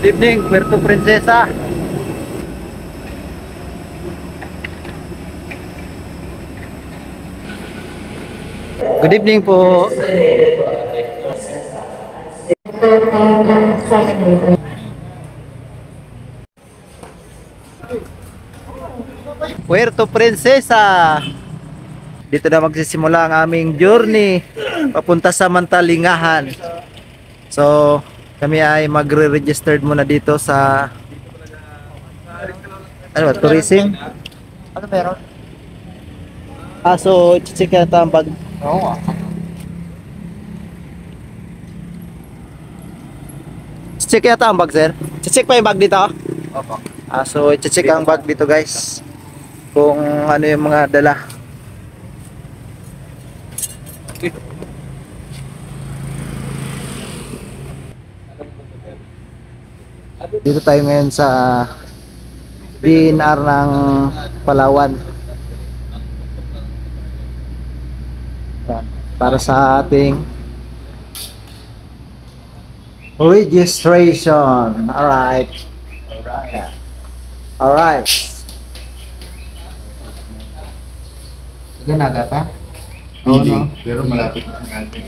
Good evening, Puerto Princesa. Good evening po. Puerto Princesa. Dito na magsisimula ang aming journey papunta sa Mantalingahan. So, kami ay magre-registered muna dito sa ano ba, tourism? Ano meron? So, check yata ang bag. Oo. Check yata ang bag, sir. Check pa yung bag dito. Opo. So, check ang bag dito, guys. Kung ano yung mga dala. Dito tayo ngayon sa DNR ng Palawan. Yan. Para sa ating registration. Alright. Alright. Ganaga pa? Hindi, pero malapit na ang ating.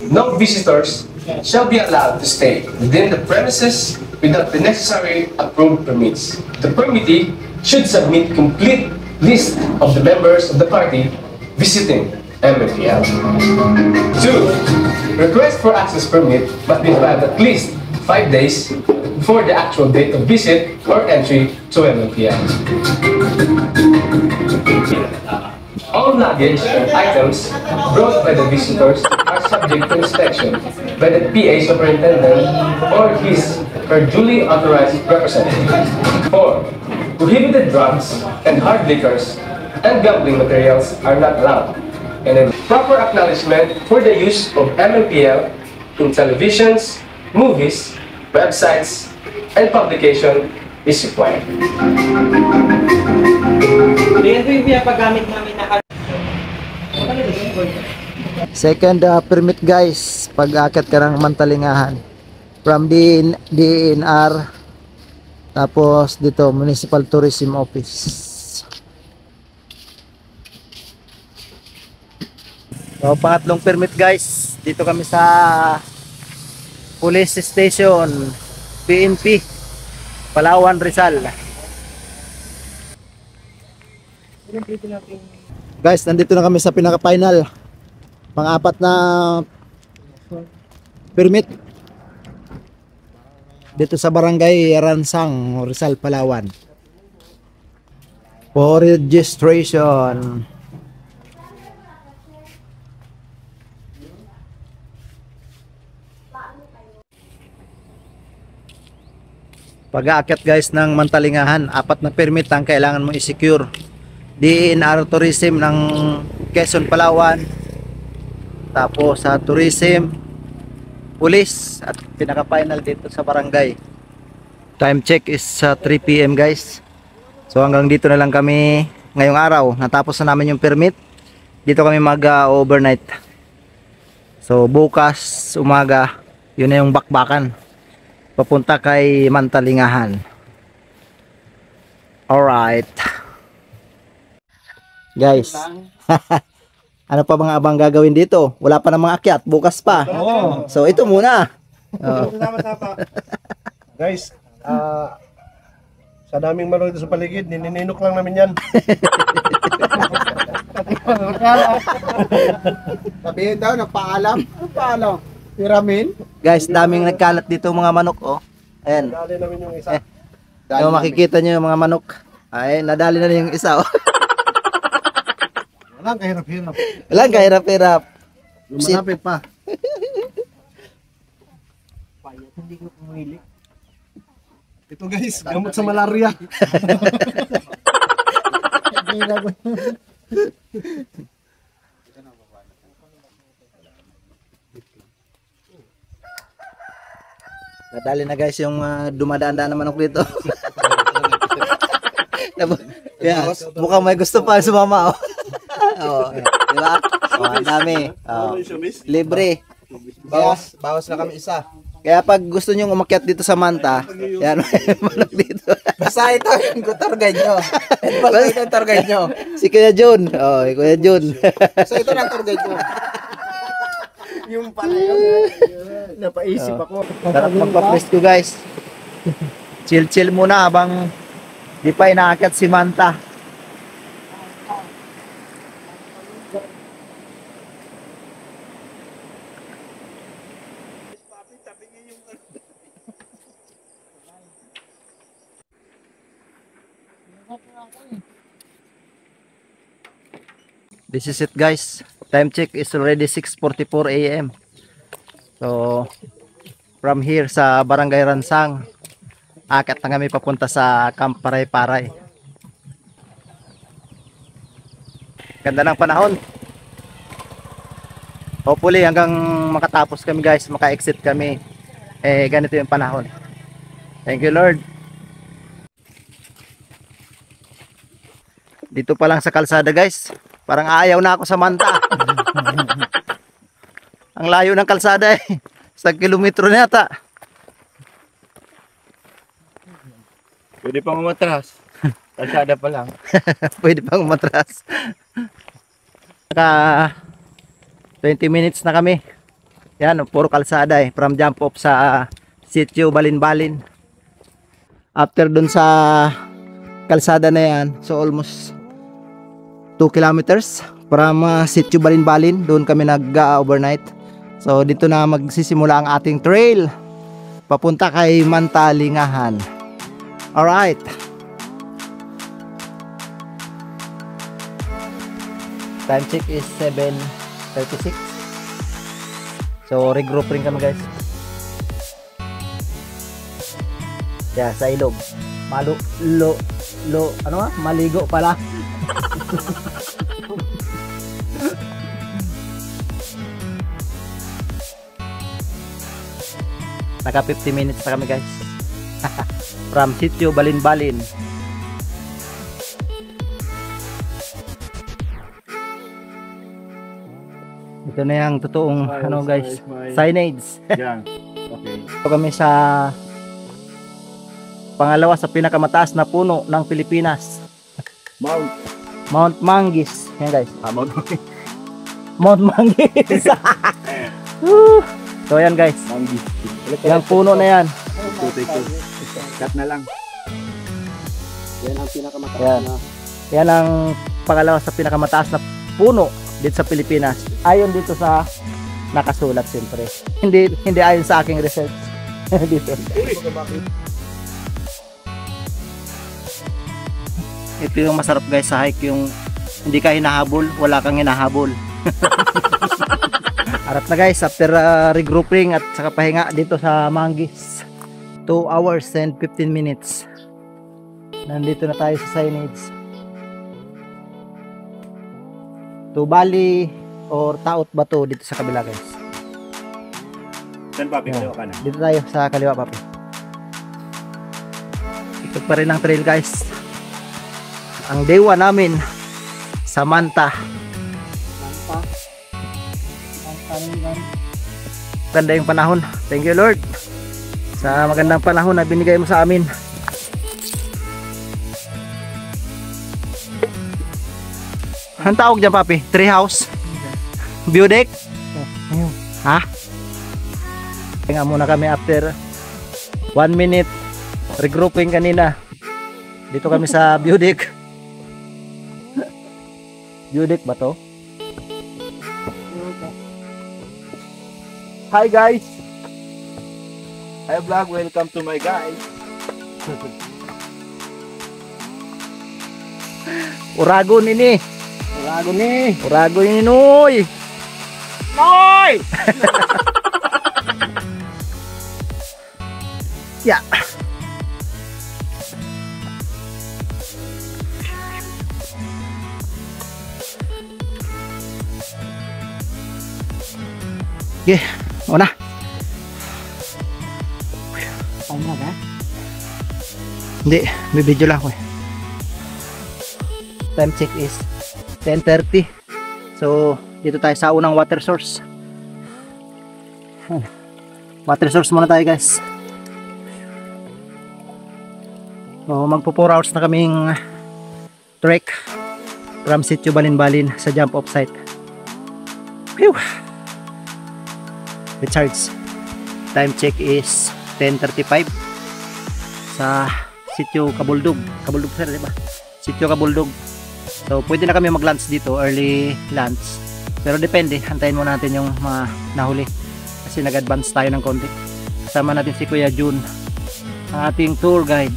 No visitors shall be allowed to stay within the premises without the necessary approved permits. The permittee should submit complete list of the members of the party visiting MMPL. 2. Request for access permit must be filed at least 5 days before the actual date of visit or entry to MMPL. All luggage and items brought by the visitors are subject to inspection by the PA superintendent or his or duly authorized representative. 4. Prohibited drugs and hard liquors and gambling materials are not allowed. And a proper acknowledgement for the use of MMPL in televisions, movies, websites, and publication is required. Ito yung pinapagamit namin na Second permit, guys, pag akit ka ng Mantalingahan from DNR, tapos dito Municipal Tourism Office. So, pangatlong permit, guys, dito kami sa Police Station PNP Palawan, Rizal. Guys, nandito na kami sa pinaka-final. Pang-apat na permit dito sa Barangay Ransang, Rizal, Palawan. For registration. Pag-aakyat, guys, ng Mantalingahan, 4 na permit ang kailangan mo i-secure. DNR Tourism ng Quezon, Palawan, tapos sa Tourism, Police, at pinaka-final dito sa Barangay. Time check is 3 PM, guys. So hanggang dito na lang kami ngayong araw. Natapos na namin yung permit. Dito kami mag-overnight. So bukas umaga, yun na yung bakbakan papunta kay Mantalingahan. Alright, guys. Ano pa mga abang gagawin dito? Wala pa namang akyat, bukas pa. So ito muna. Guys, sa daming manok dito sa paligid, nininok lang namin yan. Sabihin daw, nagpaalam. Ano paalam? Piramin? Guys, daming nagkalat dito mga manok, oh. Ayan. Dali namin yung isa. Kung makikita nyo yung mga manok, ay nadali na yung isa, oh. Walang kahirap-hirap. Walang kahirap-hirap. Lumalapit pa. Hindi ko pumili. Ito guys, gamot sa malaria. Nadali na, guys, yung dumadaan-daan na manok dito. Yeah, mukhang may gusto pa sumama, oh. Oh, di ba? Oh, ang dami. Oh, libre. Bawas na kami isa. Kaya pag gusto nyo umakyat dito sa Manta, yan, manok dito. Basta ito yung tour guide nyo. Basta ito yung tour guide nyo. Si Kuya Jun. Oh, Kuya Jun. Basta ito lang tour guide nyo. Yung pala yun. Napaisip ako. Sarap magpa-presko guys. Chill-chill muna habang di pa inaakyat si Manta. This is it guys. Time check is already 6:44 AM. So from here sa Barangay Ransang, akit na kami papunta sa Camp Paray-Paray. Ganda ng panahon. Hopefully hanggang makatapos kami guys, maka-exit kami. Ganito yung panahon. Thank you Lord. Dito pa lang sa kalsada guys, parang ayaw na ako sa Manta. Ang layo ng kalsada eh. 1 kilometro na yata. Pwede pang umatras. Kalsada pa lang. Pwede pang umatras. Naka 20 minutes na kami. Yan, puro kalsada eh. From jump off sa Sitio Balin-Balin. After dun sa kalsada na yan, so almost 2 kilometers from Sitio Balin-Balin. Doon kami nag-overnight. So dito na magsisimula ang ating trail papunta kay Mantalingahan. Alright. Time check is 7:36. So regroup rin kami guys. Yeah, sa ilog. Maligo pala. Naka 50 minutes na kami guys. From Sitio Balin-Balin. Ito na yung totoong ano guys, signage. Yan. Okay. Ito kami sa pangalawa sa pinakamataas na puno ng Pilipinas. Mount Manggis. Yan guys. Mount Manggis. Woo! So yan guys. Manggis. Yung puno na yan. Cut na lang. Yan ang pinakamataas Yan. na. Yan ang pangalawa sa pinakamataas na puno dito sa Pilipinas. Ayon dito sa nakasulat siyempre. Hindi ayon sa aking research. Dito. Ito yung masarap guys sa hike, yung hindi ka hinahabol, wala kang hinahabol. Harap na guys after regrouping at saka pahinga dito sa Manggis. 2 hours and 15 minutes. Nandito na tayo sa signage. Tubali or Taot Bato dito sa kabila guys. Saan papi? Kaliwa ka na. Dito tayo sa kaliwa papi. Ito pa rin ang trail guys. Ang dewa namin sa Manta. Ganda yung panahon. Thank you Lord sa magandang panahon na binigay mo sa amin. Ang tawag dyan papi? Tree house? View deck? Ha? Nga muna kami after 1 minute regrouping kanina. Dito kami sa view deck. View deck ba to? Hi guys! Hi vlog, welcome to my guys. Uragon ini. Uragon ni! Uragon ini noy. Noy! Ya. Oke, mana? Ano ba? Hindi, may video lang ako eh. Time check is 10:30. So, dito tayo sa unang water source. Water source muna tayo guys. So magpo 4 hours na kaming trek from Sitio Balin-Balin sa jump off site. Phew! Recharge. Time check is 10:35 sa Sitio Kabuldog. Kabuldog sir, di ba? Sitio Kabuldog. So pwede na kami mag-lunch dito, early lunch. Pero depende, hantayin muna natin yung mga nahuli. Kasi nag-advance tayo ng konti. Kasama natin si Kuya Jun, ang ating tour guide.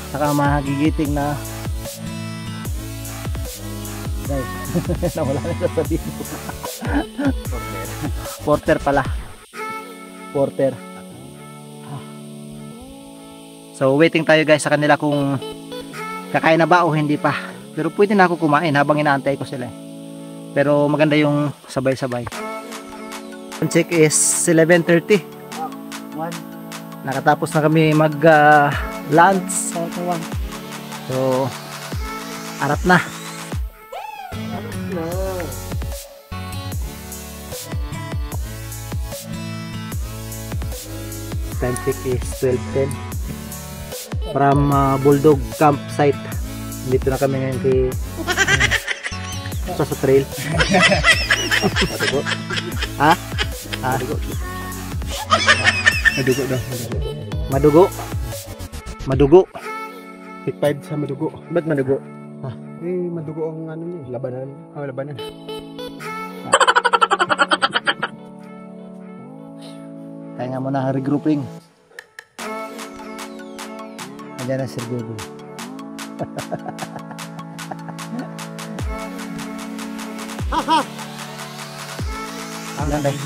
Saka magigiting na guys. Nawala na sasabihin ko. Porter pala. Porter. So waiting tayo guys sa kanila kung kakain na ba o hindi pa. Pero pwede na ako kumain habang inaantay ko sila. Pero maganda yung sabay-sabay. Check is 11:30. Nakatapos na kami mag lunch. So arap na. Time check is 12:10 from Bulldog campsite. Dito na kami ngayon kay sa trail. Madugo. Ha? Madugo. Madugo daw. Madugo. Madugo. Hit 5 sa madugo. Ba't madugo? Madugo ang ano niya, labanan. Labanan. Kaya nga muna regrouping. Ayan na Sir Google. Ilan tayo?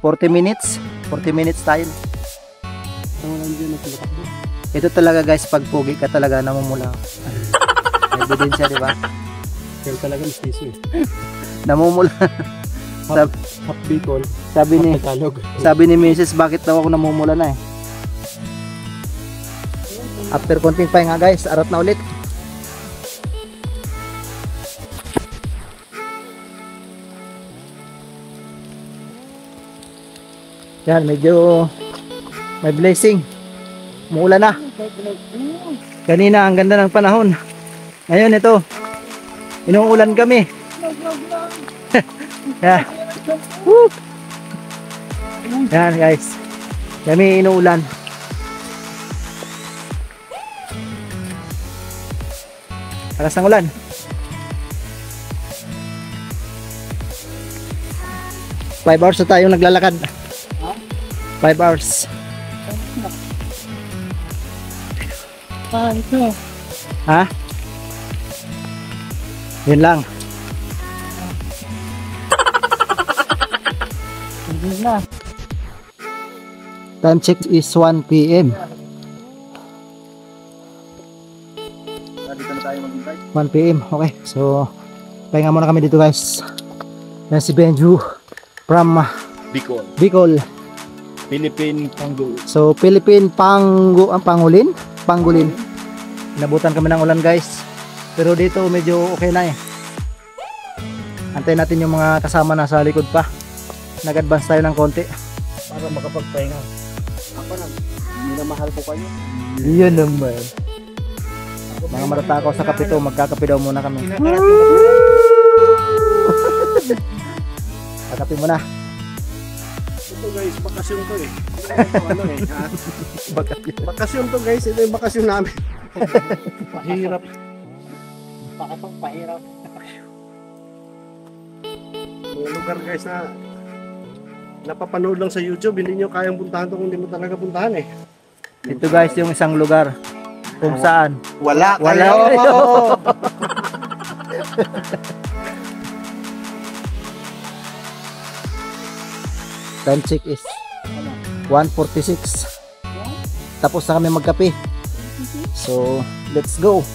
40 minutes. 40 minutes tayo. Ito talaga guys, pag pogi ka talaga namumula. Ebidensya, di ba? Kaya talaga mistiso eh. Namumula. Half Bicol, Sabi ni Tagalog. Sabi ni Mrs. bakit daw ako namumula na eh. After konting pahinga guys, arat na ulit. Yan, medyo may blessing. Umuulan na. Kanina ang ganda ng panahon. Ngayon ito, inuulan kami. Yeah. Woo! Yan guys, kami inuulan. Lakas ng ulan. Five hours na tayong naglalakad. 5 hours. Ha? Yun lang. Time check is 1 PM. 1 PM. Okay. So, pahinga muna kami dito guys. Yan si Benju from Bicol. Philippine Pango. So, Philippine Pangulin. Inabutan kami ng ulan guys. Pero dito medyo okay na eh. Antayin natin yung mga kasama na sa likod pa. Nag-advance tayo ng konti. Para makapagpahinga. Ako na, minamahal ko kayo. Iyon naman. Mga matatakaw sa kapito, magkakape daw muna kami. Kakape muna. Ito guys, bakasyon to eh. Ano eh, ha? Bakasyon to guys, ito yung bakasyon namin. Pahirap. Pahirap. Yung lugar guys na napapanood lang sa YouTube, hindi nyo kayang puntahan to kung hindi mo talaga puntahan eh. Ito guys yung isang lugar kung saan Wala wala kayo. kayo. Time check is 1:46. Tapos na kami magkape. So, let's go.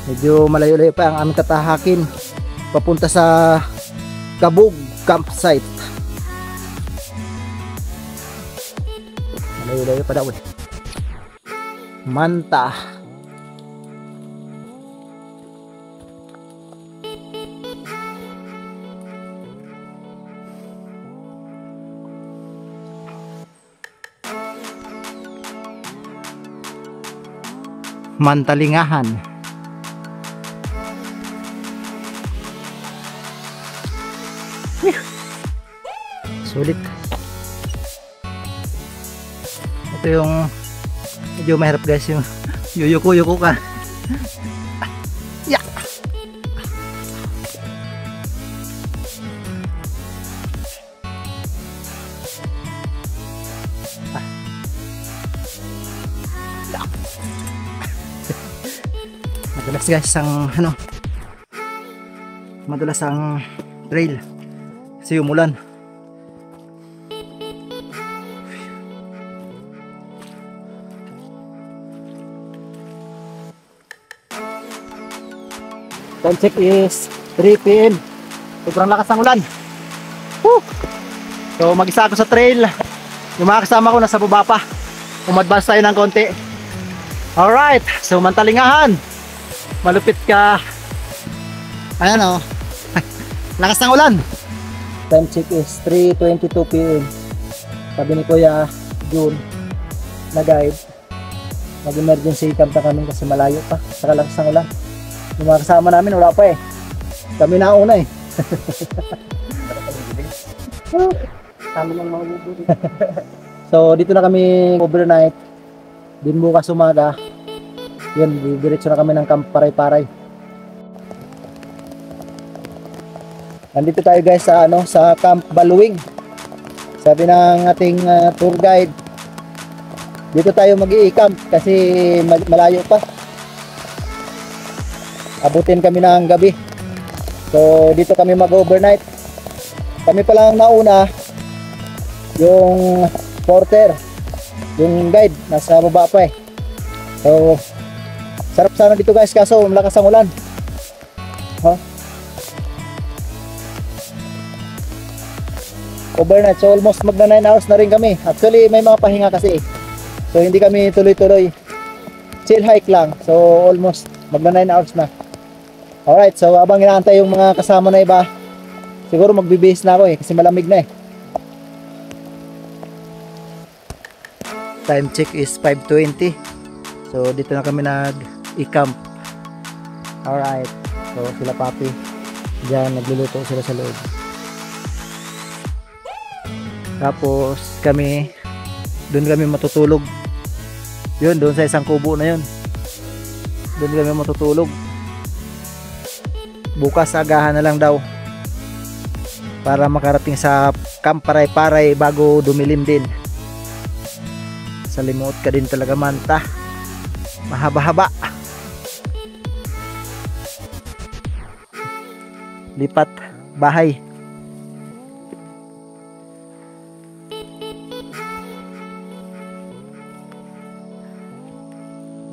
Medyo malayo-layo pa ang aming tatahakin papunta sa Kabug campsite. Malayo-layo pa daw. Manta. Mantalingahan. Sulit. Ito yung medyo mahirap guys, yung yuyuko-yuko ka. Yeah. Madulas guys ang madulas ang trail kasi umulan. Time check is 3 PM. Sobrang lakas ng ulan. Woo! So mag-isa ako sa trail. Yung mga kasama ko nasa baba pa. Umadvance tayo ng konti. Alright, so Mantalingahan. Malupit ka. Ayan o. Lakas ng ulan. Time check is 3:22 PM. Sabi ni Kuya June na guide, mag-emergency camp na kami kasi malayo pa sa lakas ng ulan. Yung mga kasama namin wala pa eh. Kami na una eh. Kami lang mabubuti. So dito na kami overnight. Din bukas umaga. Yun, diretso na kami ng Camp Paray-Paray. Nandito tayo guys sa sa Camp Baluwing. Sabi ng ating tour guide, dito tayo mag-i-camp kasi malayo pa. Abutin kami ng gabi. So dito kami mag-overnight. Kami pa lang nauna. Yung porter, yung guide nasa baba pa eh. So sarap sana dito guys kaso malakas ang ulan. Overnight, so almost magna 9 hours na rin kami. Actually may mga pahinga kasi eh. So hindi kami tuloy-tuloy. Chill hike lang. So almost magna 9 hours na. Alright, so abang inaantay yung mga kasama na iba, siguro magbibihis na ako eh kasi malamig na eh. Time check is 5:20. So dito na kami nag-i-camp. Alright, so sila papi diyan nagluluto sila sa loob. Tapos kami doon kami matutulog. Yun, doon sa isang kubo na yun. Doon kami matutulog. Bukas agahan na lang daw para makarating sa Camp Paray-Paray bago dumilim din. Salimuot ka din talaga Manta. Mahaba-haba. Lipat bahay.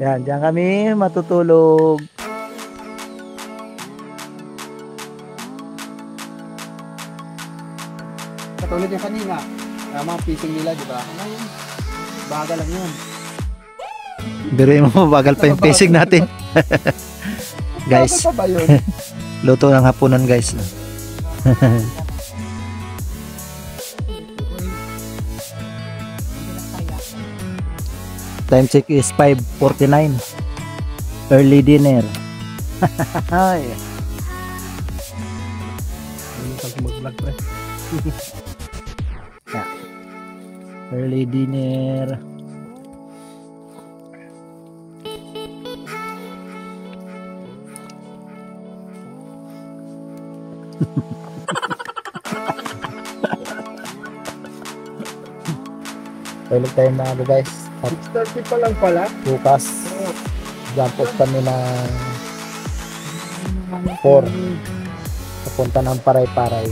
Yan, diyan kami matutulog. Katulad yung kanina, mga fishing nila, di ba? Bagal lang yun. Biruin mo, bagal pa yung pacing natin. Guys, Bakit pa ba yun? luto ng hapunan guys. Time check is 5:49. Early dinner. Ay. Mag-vlog pre. Yeah. Early dinner. Tulog tayo na guys. 6:30 pa lang pala. Bukas jump off kami ng 4 papunta ng Paray-Paray.